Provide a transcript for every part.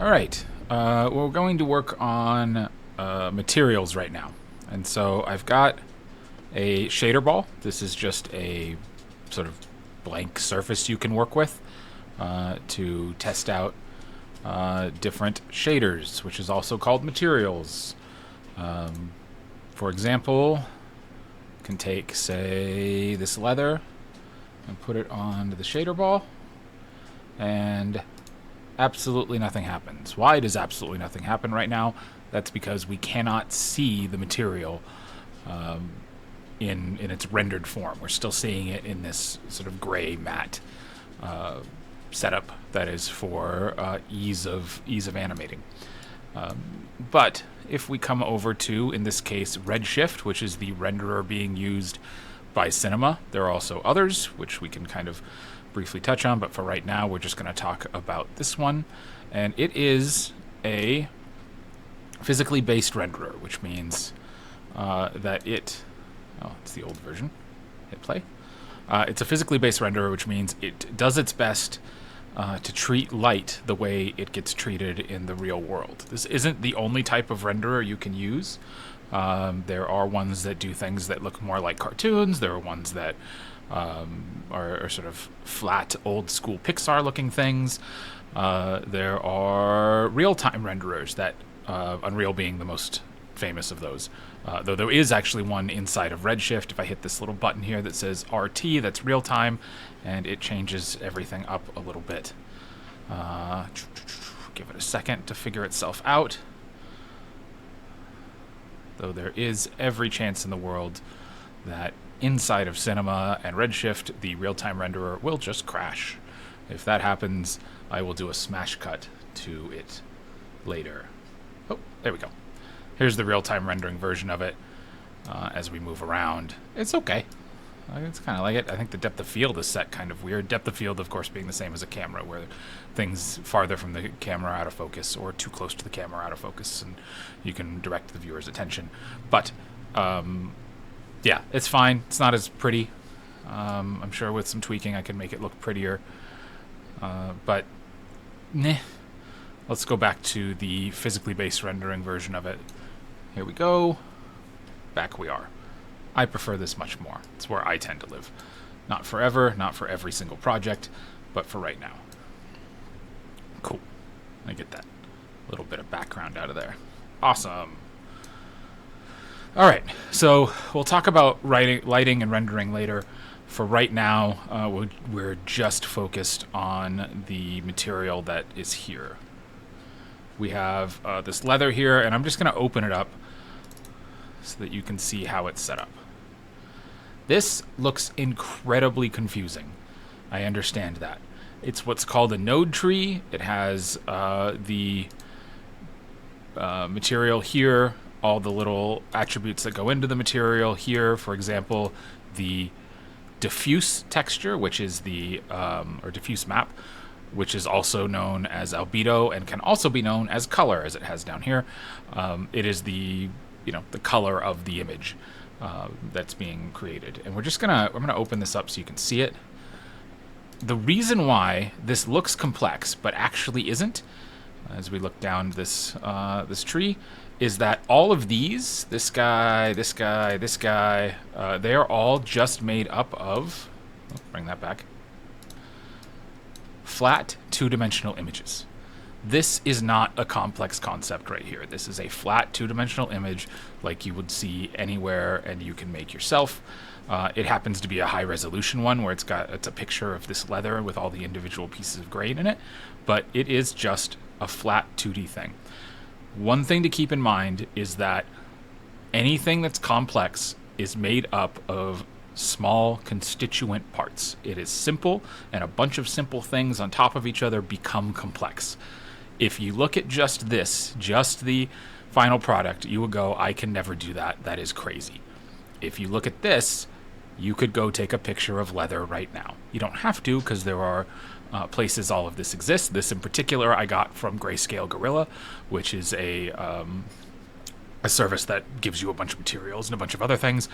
Alright, we're going to work on materials right now. And so I've got a shader ball. This is just a sort of blank surface you can work with to test out different shaders, which is also called materials. For example, I can take, say, this leather and put it onto the shader ball, and absolutely nothing happens. Why does absolutely nothing happen right now? That's because we cannot see the material in its rendered form. We're still seeing it in this sort of gray matte setup that is for ease of animating. But if we come over to, in this case, Redshift, which is the renderer being used by Cinema, there are also others, which we can kind of briefly touch on, but for right now we're just going to talk about this one. And it is a physically based renderer, which means that it's the old version. Hit play. It's a physically based renderer, which means it does its best to treat light the way it gets treated in the real world. This isn't the only type of renderer you can use. There are ones that do things that look more like cartoons. There are ones that are sort of flat, old-school Pixar-looking things. There are real-time renderers, that Unreal being the most famous of those. Though there is actually one inside of Redshift. If I hit this little button here that says RT, that's real-time, and it changes everything up a little bit. Give it a second to figure itself out. Though there is every chance in the world that inside of Cinema and Redshift, the real-time renderer will just crash. If that happens, I will do a smash cut to it later. Oh, there we go. Here's the real-time rendering version of it as we move around. It's okay. It's kind of like it. I think the depth of field is set kind of weird. Depth of field, of course, being the same as a camera, where things farther from the camera out of focus or too close to the camera out of focus, and you can direct the viewer's attention. But yeah, it's fine. It's not as pretty. I'm sure with some tweaking I can make it look prettier. But let's go back to the physically based rendering version of it. Here we go. Back we are. I prefer this much more. It's where I tend to live. Not forever, not for every single project, but for right now. Cool. I get that little bit of background out of there. Awesome. All right, so we'll talk about lighting and rendering later. For right now, we're just focused on the material that is here. We have this leather here, and I'm just going to open it up so that you can see how it's set up. This looks incredibly confusing. I understand that. It's what's called a node tree. It has the material here, all the little attributes that go into the material here. For example, the diffuse texture, which is the or diffuse map, which is also known as albedo and can also be known as color, as it has down here. It is the color of the image that's being created, and we're gonna open this up so you can see it. The reason why this looks complex but actually isn't, as we look down this this tree, is that all of these, this guy, this guy, this guy, they are all just made up of, bring that back, flat two-dimensional images. This is not a complex concept right here. This is a flat two-dimensional image like you would see anywhere and you can make yourself. It happens to be a high-resolution one where it's a picture of this leather with all the individual pieces of grain in it, but it is just a flat 2D thing. One thing to keep in mind is that anything that's complex is made up of small constituent parts. It is simple, and a bunch of simple things on top of each other become complex. If you look at just this, just the final product, you will go, I can never do that. That is crazy. If you look at this, you could go take a picture of leather right now. You don't have to, because there are places all of this exists. This in particular I got from Grayscale Gorilla, which is a service that gives you a bunch of materials and a bunch of other things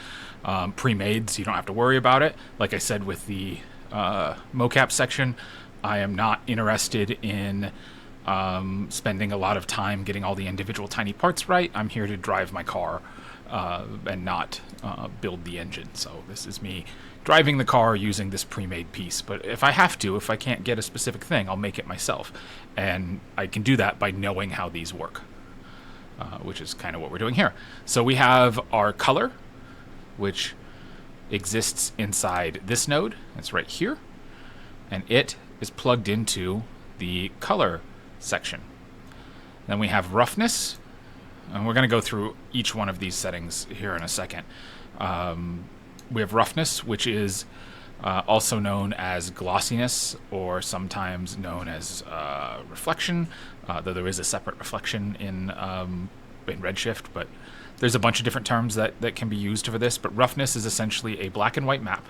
pre-made, so you don't have to worry about it. Like I said with the mocap section, I am not interested in spending a lot of time getting all the individual tiny parts right. I'm here to drive my car and not build the engine. So this is me driving the car using this pre-made piece. But if I have to, if I can't get a specific thing, I'll make it myself. And I can do that by knowing how these work, which is kind of what we're doing here. So we have our color, which exists inside this node. It's right here. And it is plugged into the color section. Then we have roughness, and we're going to go through each one of these settings here in a second. We have roughness, which is also known as glossiness, or sometimes known as reflection, though there is a separate reflection in Redshift, but there's a bunch of different terms that can be used for this. But roughness is essentially a black and white map,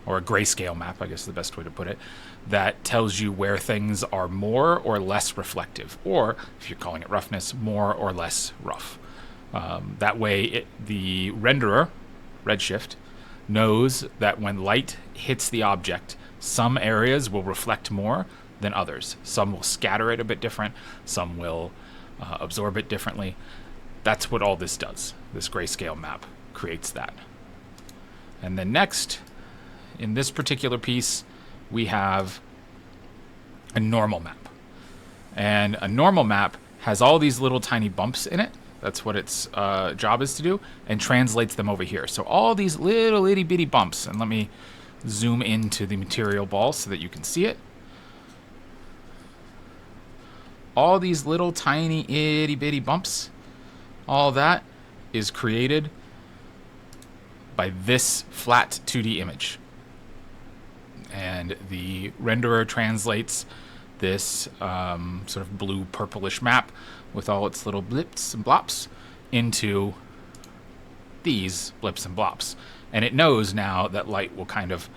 or a grayscale map, I guess is the best way to put it, that tells you where things are more or less reflective, or, if you're calling it roughness, more or less rough. That way, the renderer, Redshift, knows that when light hits the object, some areas will reflect more than others. Some will scatter it a bit different, some will absorb it differently. That's what all this does. This grayscale map creates that. And then next, in this particular piece, we have a normal map. And a normal map has all these little tiny bumps in it. That's what its job is to do, and translates them over here. So all these little itty bitty bumps, and let me zoom into the material ball so that you can see it. All these little tiny itty bitty bumps, all that is created by this flat 2D image. And the renderer translates this sort of blue purplish map with all its little blips and blops into these blips and blops. And it knows now that light will kind of,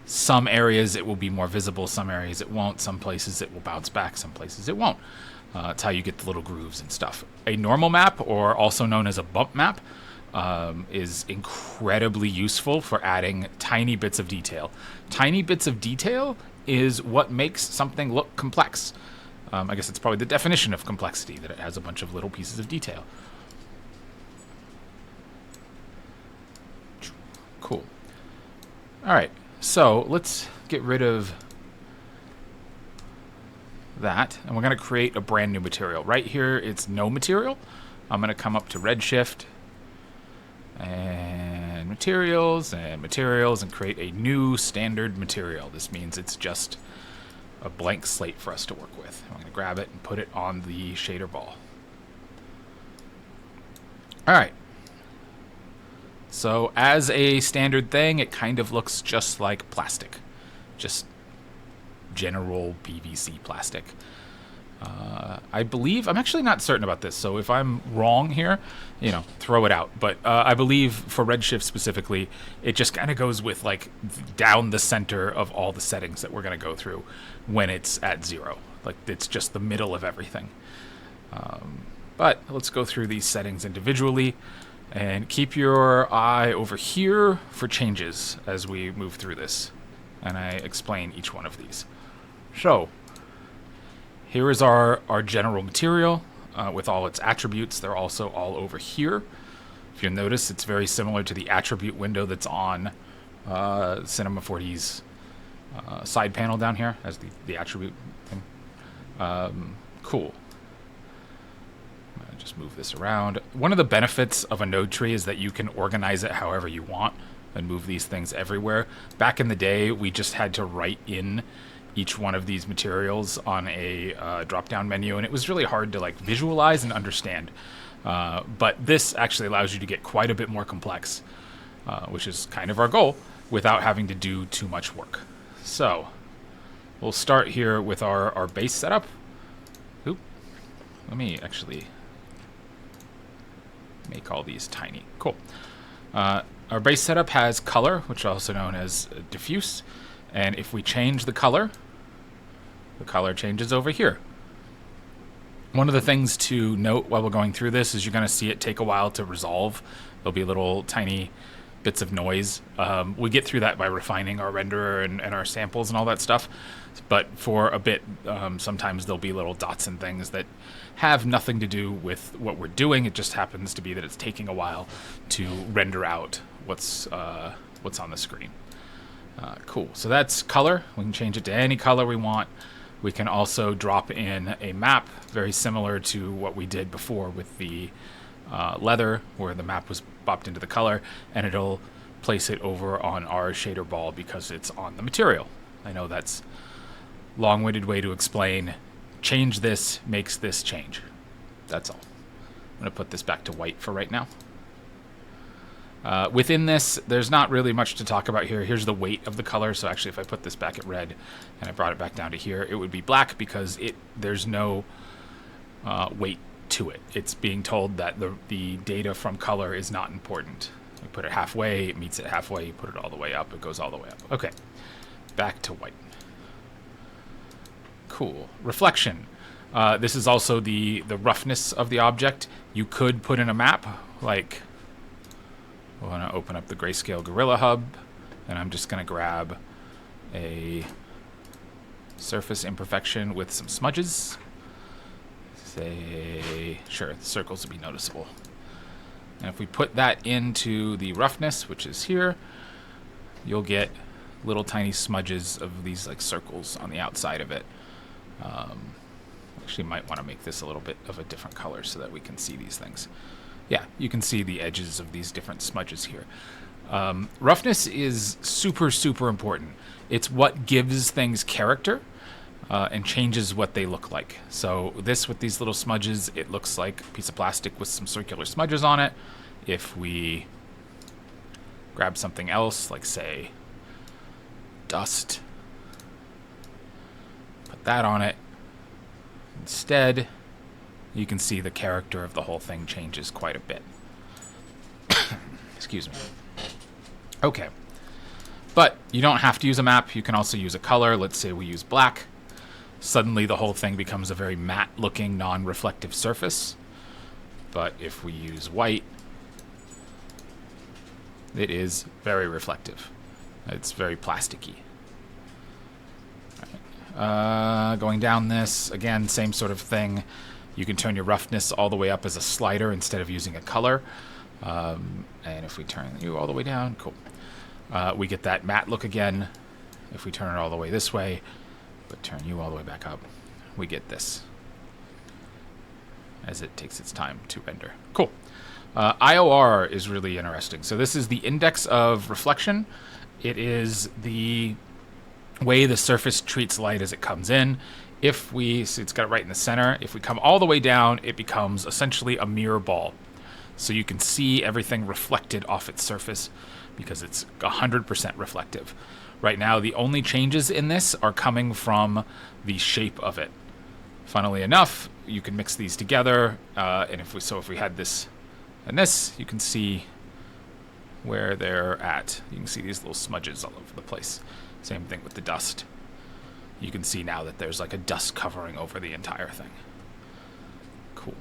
some areas it will be more visible, some areas it won't, some places it will bounce back, some places it won't. It's how you get the little grooves and stuff. A normal map, or also known as a bump map, is incredibly useful for adding tiny bits of detail. Tiny bits of detail is what makes something look complex. I guess it's probably the definition of complexity, that it has a bunch of little pieces of detail. Cool. All right, so let's get rid of that, and we're going to create a brand new material. Right here, it's no material. I'm going to come up to Redshift, and materials, and create a new standard material. This means it's just a blank slate for us to work with. I'm going to grab it and put it on the shader ball. All right. So as a standard thing, it kind of looks just like plastic, just general PVC plastic. I believe, I'm actually not certain about this, so if I'm wrong here, throw it out. But I believe for Redshift specifically, it just kind of goes with like down the center of all the settings that we're going to go through when it's at 0. Like it's just the middle of everything. But let's go through these settings individually, and keep your eye over here for changes as we move through this, and I explain each one of these. So here is our general material with all its attributes. They're also all over here. If you'll notice, it's very similar to the attribute window that's on Cinema4D's side panel down here as the attribute thing. Cool. I'm going to just move this around. One of the benefits of a node tree is that you can organize it however you want and move these things everywhere. Back in the day, we just had to write in each one of these materials on a drop-down menu, and it was really hard to like visualize and understand. But this actually allows you to get quite a bit more complex, which is kind of our goal, without having to do too much work. So we'll start here with our base setup. Oop. Let me actually make all these tiny. Cool. Our base setup has color, which is also known as diffuse. And if we change the color changes over here. One of the things to note while we're going through this is you're going to see it take a while to resolve. There'll be little tiny bits of noise. We get through that by refining our renderer and our samples and all that stuff. But for a bit, sometimes there'll be little dots and things that have nothing to do with what we're doing. It just happens to be that it's taking a while to render out what's on the screen. Cool. So that's color. We can change it to any color we want. We can also drop in a map, very similar to what we did before with the leather, where the map was bopped into the color, and it'll place it over on our shader ball because it's on the material. I know that's a long-winded way to explain. Change this makes this change. That's all. I'm going to put this back to white for right now. Within this, there's not really much to talk about here. Here's the weight of the color. So actually, if I put this back at red and I brought it back down to here, it would be black because there's no weight to it. It's being told that the data from color is not important. You put it halfway, it meets it halfway. You put it all the way up, it goes all the way up. Okay, back to white. Cool. Reflection. This is also the roughness of the object. You could put in a map, like... I want to open up the Grayscale Gorilla Hub, and I'm just going to grab a surface imperfection with some smudges. Say, sure, the circles will be noticeable. And if we put that into the roughness, which is here, you'll get little tiny smudges of these like circles on the outside of it. Actually, might want to make this a little bit of a different color so that we can see these things. Yeah, you can see the edges of these different smudges here. Roughness is super, super important. It's what gives things character and changes what they look like. So this, with these little smudges, it looks like a piece of plastic with some circular smudges on it. If we grab something else, like say dust, put that on it instead, you can see the character of the whole thing changes quite a bit. Excuse me. Okay. But you don't have to use a map. You can also use a color. Let's say we use black. Suddenly the whole thing becomes a very matte-looking, non-reflective surface. But if we use white, it is very reflective. It's very plasticky. Going down this, again, same sort of thing. You can turn your roughness all the way up as a slider instead of using a color. And if we turn you all the way down, cool. We get that matte look again. If we turn it all the way this way, but turn you all the way back up, we get this as it takes its time to render. Cool. IOR is really interesting. So this is the index of reflection. It is the way the surface treats light as it comes in. If we, so it's got it right in the center. If we come all the way down, it becomes essentially a mirror ball. So you can see everything reflected off its surface because it's 100% reflective. Right now, the only changes in this are coming from the shape of it. Funnily enough, you can mix these together, and if we had this and this, you can see where they're at. You can see these little smudges all over the place. Same thing with the dust. You can see now that there's like a dust covering over the entire thing. Cool.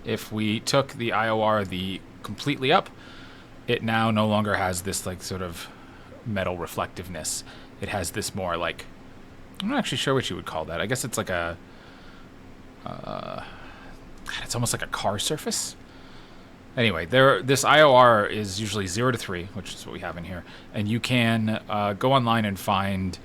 If we took the IOR completely up, it now no longer has this like sort of metal reflectiveness. It has this more like, I'm not actually sure what you would call that. I guess it's like a, it's almost like a car surface. Anyway, this IOR is usually 0 to 3, which is what we have in here. And you can go online and find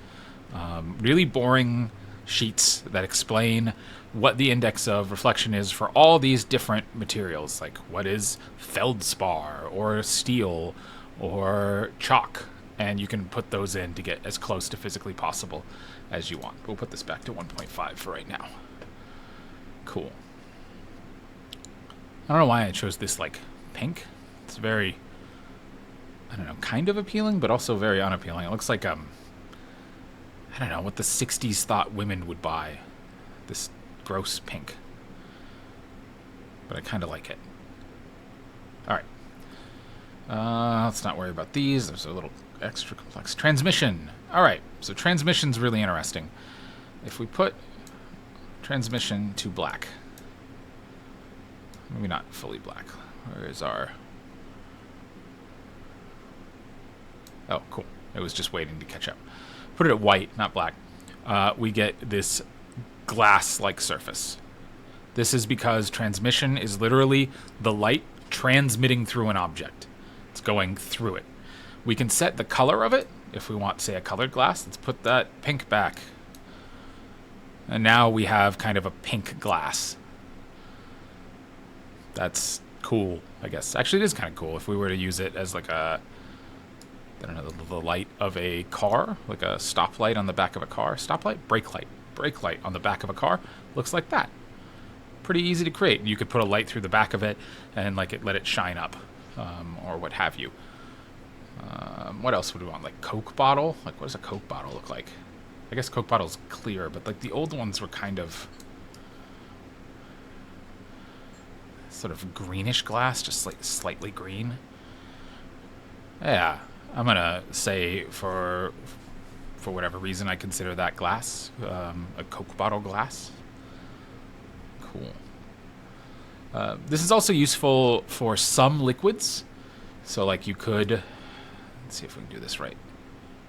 really boring sheets that explain what the index of reflection is for all these different materials, like what is feldspar or steel or chalk. And you can put those in to get as close to physically possible as you want. We'll put this back to 1.5 for right now. Cool. I don't know why I chose this, like, pink. It's very, I don't know, kind of appealing, but also very unappealing. It looks like, I don't know, what the 60s thought women would buy. This gross pink. But I kind of like it. All right. Let's not worry about these. There's a little extra complex. Transmission. All right, so transmission's really interesting. If we put transmission to black, maybe not fully black. Where is our Oh, cool. It was just waiting to catch up. Put it at white, not black. We get this glass-like surface. This is because transmission is literally the light transmitting through an object. It's going through it. We can set the color of it if we want, say, a colored glass. Let's put that pink back. And now we have kind of a pink glass. That's cool, I guess. Actually, it is kind of cool if we were to use it as like a, I don't know, the light of a car, like a stoplight on the back of a car. Stoplight? Brake light. Brake light on the back of a car. Looks like that. Pretty easy to create. You could put a light through the back of it and like let it shine up, or what have you. What else would we want? Like Coke bottle? Like what does a Coke bottle look like? I guess Coke bottle's clear, but like the old ones were kind of sort of greenish glass, just like slightly green. Yeah, I'm gonna say for whatever reason I consider that glass a Coke bottle glass. Cool. This is also useful for some liquids. So like you could, let's see if we can do this right.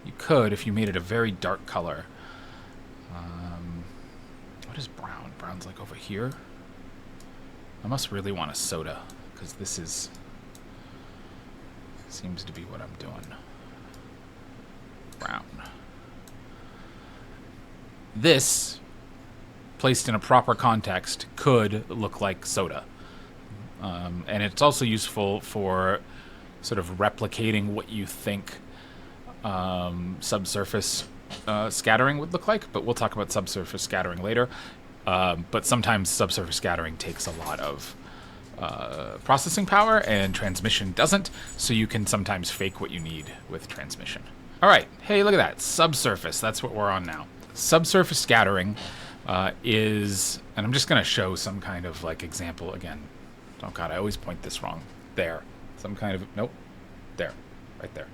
You could, if you made it a very dark color. What is brown? Brown's like over here. I must really want a soda, because this is, seems to be what I'm doing. Brown. This, placed in a proper context, could look like soda. And it's also useful for sort of replicating what you think subsurface scattering would look like, but we'll talk about subsurface scattering later. But sometimes subsurface scattering takes a lot of processing power, and transmission doesn't, so you can sometimes fake what you need with transmission. All right, hey, look at that, subsurface, that's what we're on now. Subsurface scattering is, and I'm just going to show some kind of like example again. Oh god, I always point this wrong. There, some kind of, nope, there, right there.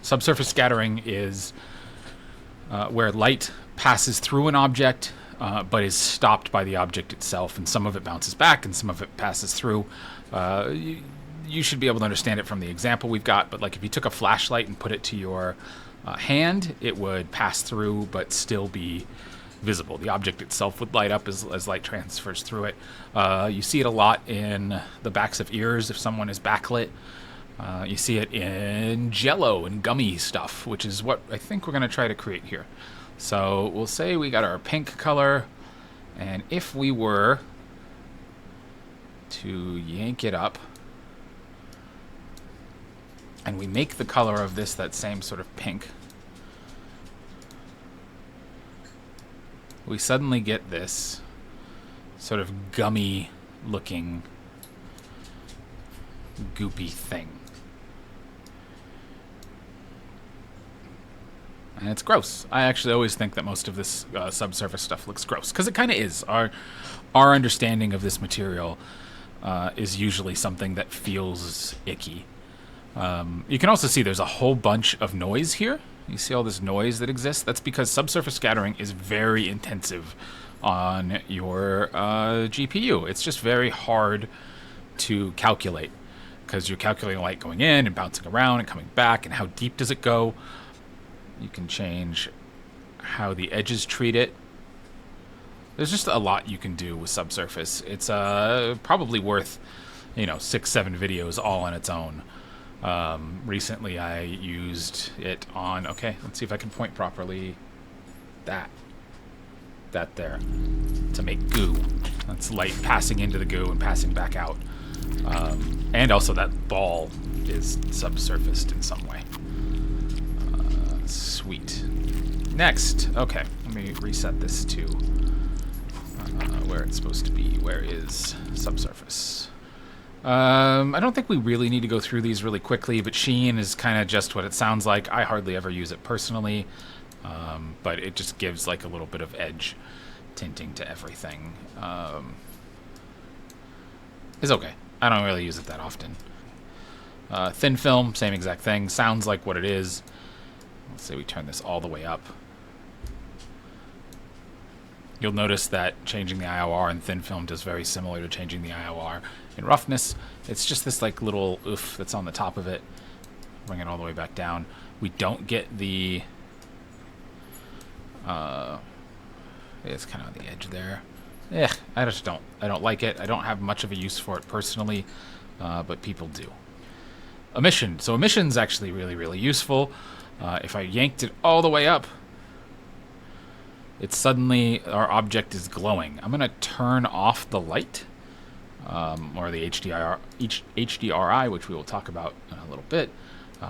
Subsurface scattering is where light passes through an object, but is stopped by the object itself, and some of it bounces back and some of it passes through. You should be able to understand it from the example we've got, but like if you took a flashlight and put it to your hand, it would pass through but still be visible. The object itself would light up as light transfers through it. You see it a lot in the backs of ears if someone is backlit. You see it in jello and gummy stuff, which is what I think we're going to try to create here. So we'll say we got our pink color, and if we were to yank it up, and we make the color of this that same sort of pink, we suddenly get this sort of gummy looking goopy thing. And it's gross. I actually always think that most of this subsurface stuff looks gross, because it kind of is. Our understanding of this material is usually something that feels icky. You can also see there's a whole bunch of noise here. You see all this noise that exists? That's because subsurface scattering is very intensive on your GPU. It's just very hard to calculate, because you're calculating light going in and bouncing around and coming back, and how deep does it go. You can change how the edges treat it. There's just a lot you can do with subsurface. It's probably worth, 6-7 videos all on its own. Recently I used it on, okay, let's see if I can point properly. That there, to make goo. That's light passing into the goo and passing back out. And also that ball is subsurfaced in some way. Sweet. Next, okay, let me reset this to where it's supposed to be. Where is subsurface? I don't think we really need to go through these really quickly, but sheen is kind of just what it sounds like. I hardly ever use it personally, but it just gives like a little bit of edge tinting to everything. It's okay. I don't really use it that often. Thin film, same exact thing. Sounds like what it is. Let's say we turn this all the way up. You'll notice that changing the IOR in thin film does very similar to changing the IOR in roughness. It's just this like little oof that's on the top of it. bring it all the way back down. We don't get the... it's kind of on the edge there. I don't like it. I don't have much of a use for it personally, but people do. Emission. So emission's actually really, really useful. If I yanked it all the way up, it's suddenly, our object is glowing. I'm going to turn off the light, or the HDRI, which we will talk about in a little bit,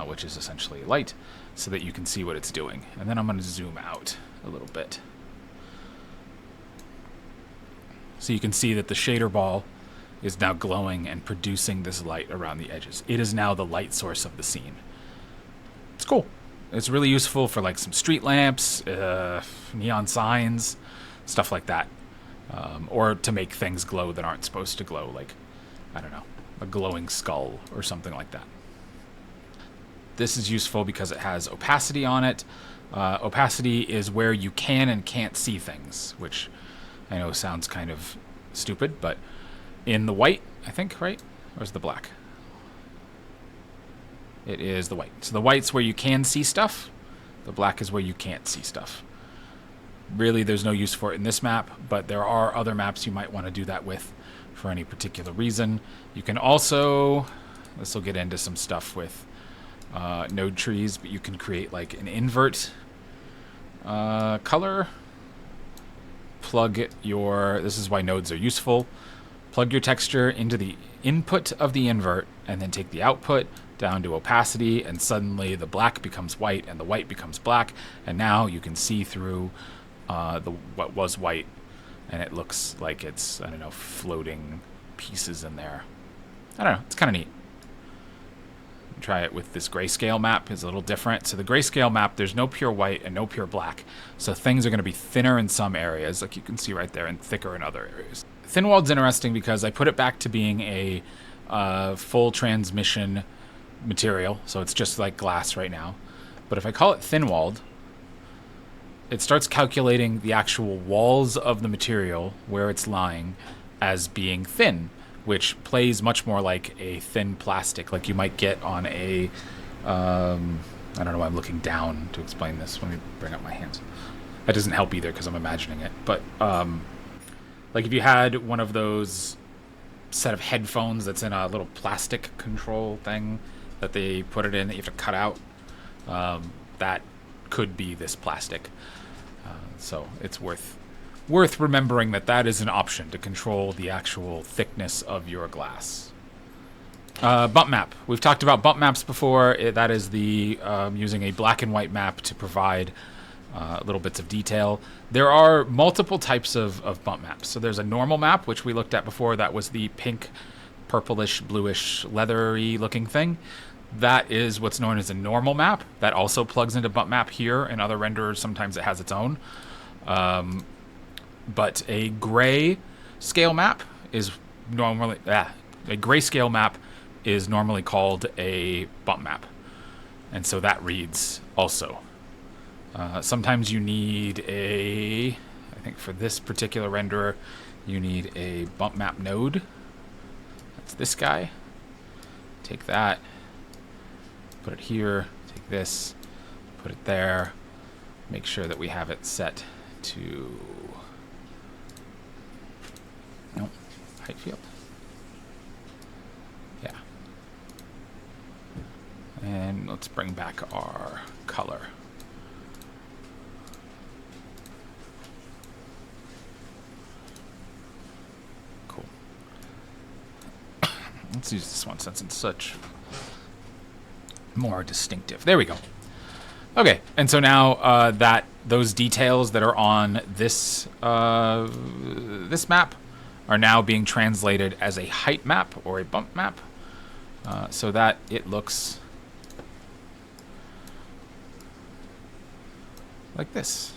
which is essentially light, so that you can see what it's doing. And then I'm going to zoom out a little bit. So you can see that the shader ball is now glowing and producing this light around the edges. It is now the light source of the scene. It's cool. It's really useful for like some street lamps, neon signs, stuff like that. Or to make things glow that aren't supposed to glow, like, I don't know, a glowing skull or something like that. This is useful because it has opacity on it. Opacity is where you can and can't see things, which I know sounds kind of stupid, but in the white, I think, right? Or is it the black? It is the white. So the white's where you can see stuff. The black is where you can't see stuff. Really, there's no use for it in this map, but there are other maps you might want to do that with for any particular reason. You can also, this will get into some stuff with node trees, but you can create like an invert color. Plug your, this is why nodes are useful. Plug your texture into the input of the invert and then take the output down to opacity, and suddenly the black becomes white and the white becomes black, and now you can see through what was white, and it looks like it's, I don't know, floating pieces in there. I don't know, it's kind of neat. Try it with this grayscale map. It's a little different. So the grayscale map, there's no pure white and no pure black. So things are going to be thinner in some areas, like you can see right there, and thicker in other areas. Thin-walled's interesting because I put it back to being a full transmission material. So it's just like glass right now. But if I call it thin-walled, it starts calculating the actual walls of the material where it's lying as being thin, which plays much more like a thin plastic, like you might get on a, I don't know why I'm looking down to explain this. Let me bring up my hands. That doesn't help either because I'm imagining it. But like if you had one of those set of headphones that's in a little plastic control thing that they put it in that you have to cut out, that could be this plastic. So it's worth remembering that that is an option to control the actual thickness of your glass. Bump map. We've talked about bump maps before. That is the using a black and white map to provide little bits of detail. There are multiple types of bump maps. So there's a normal map, which we looked at before. That was the pink, purplish, bluish, leathery looking thing. That is what's known as a normal map. That also plugs into bump map here, and other renderers sometimes it has its own. But a gray scale map is normally called a bump map, and so that reads also. Sometimes you need I think for this particular renderer, you need a bump map node. That's this guy. Take that, put it here. Take this, put it there. Make sure that we have it set to height field. Yeah. And let's bring back our color. Cool. Let's use this one since it's such more distinctive. There we go. Okay, and so now those details that are on this this map are now being translated as a height map or a bump map, so that it looks like this.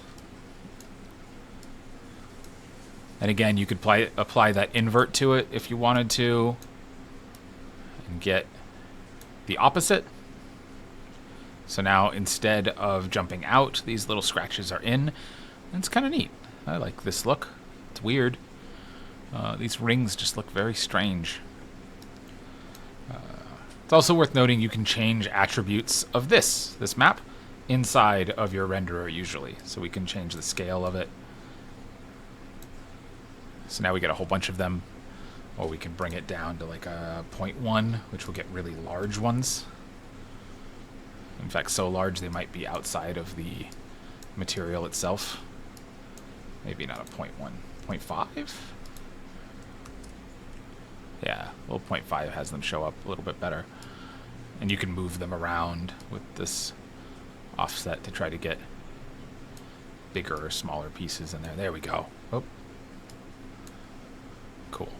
And again, you could apply that invert to it if you wanted to, and get the opposite. So now instead of jumping out, these little scratches are in. And it's kind of neat. I like this look. It's weird. These rings just look very strange. It's also worth noting you can change attributes of this map inside of your renderer usually. So we can change the scale of it. So now we get a whole bunch of them. Or we can bring it down to like a 0.1, which will get really large ones. In fact, so large they might be outside of the material itself. Maybe not a 0.1, 0.5? Yeah, well, 0.5 has them show up a little bit better. And you can move them around with this offset to try to get bigger or smaller pieces in there. There we go. Oh. Cool.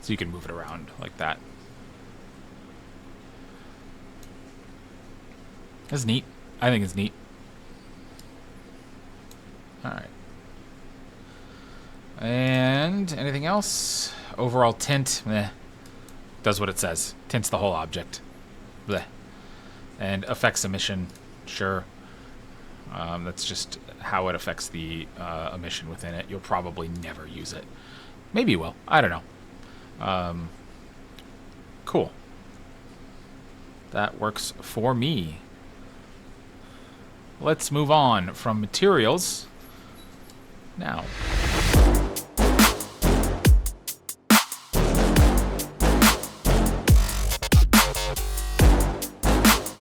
So you can move it around like that. That's neat. I think it's neat. Alright. And anything else? Overall tint, meh. Does what it says. Tints the whole object. Bleh. And affects emission, sure. That's just how it affects the emission within it. You'll probably never use it. Maybe you will. I don't know. Cool. That works for me. Let's move on from materials now.